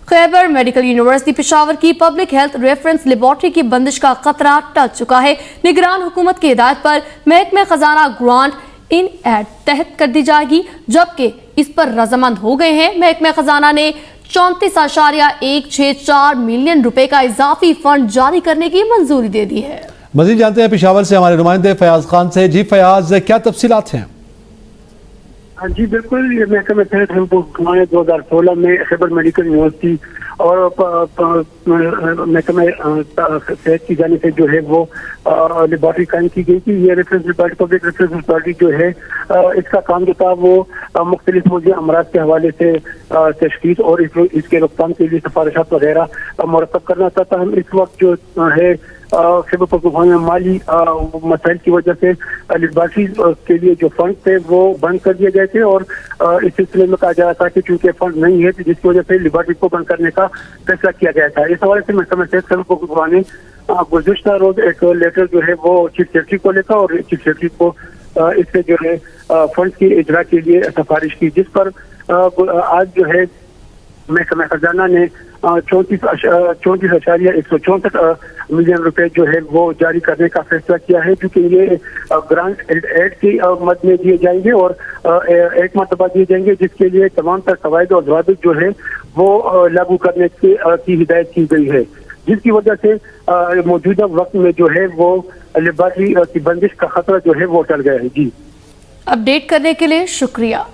Khyber medical university Peshawar की public health reference laboratory की बंदिश का खतरा टल चुका है। निगरान हुकूमत की हिदायत पर महकमे खजाना ग्रांट इन एड तहत कर दी जाएगी, जबकि इस पर रजामंद हो गए हैं। महकमे खजाना ने 34.164 मिलियन रुपए का इजाफी फंड जारी करने की मंजूरी दे दी है। मजीद जानते हैं पेशावर से हमारे नुमाइंदे फयाज खान से। जी फयाज, क्या तफसीलात हैं? जी बिल्कुल, ये महकमे तहत हमको 2016 में खैबर मेडिकल यूनिवर्सिटी और महकमे सेहत की जाने से जो है वो लेबॉर्ट्री कायम की गई थी। ये reference laboratory, public reference laboratory जो है इसका काम जो था वो मुख्तलिफ मौजूद अमराज के हवाले से तशखीस और इसके रोकथाम के लिए सिफारिशात वगैरह मुरतब करना चाहता। हम इस वक्त जो है खैबर पख्तूनख्वा में माली मसाइल की वजह से लेबॉर्ट्री के लिए जो फंड थे वो बंद कर दिए गए थे और इस सिलसिले में कहा जा रहा था कि चूंकि फंड नहीं है तो जिसकी वजह से लेबॉर्ट्री को बंद करने का फैसला किया गया था। इस हवाले से महकमा सेहत खैबर पख्तूनख्वा ने गुज़िश्ता रोज एक लेटर जो है वो चीफ सेक्रेटरी को लिखा और चीफ सेक्रेटरी को इससे जो है फंड की इजरा के लिए सिफारिश की, जिस पर आज जो है महकमा खजाना ने 34.164 मिलियन रुपए जो है वो जारी करने का फैसला किया है, क्योंकि ये ग्रांट एड की मद में दिए जाएंगे और एक मरतबा दिए जाएंगे, जिसके लिए तमाम तर कवायद और ज़वाबित जो है वो लागू करने की हिदायत की गई है, जिसकी वजह से मौजूदा वक्त में जो है वो लेबॉर्ट्री की बंदिश का खतरा जो है वो टल गया है। जी, अपडेट करने के लिए शुक्रिया।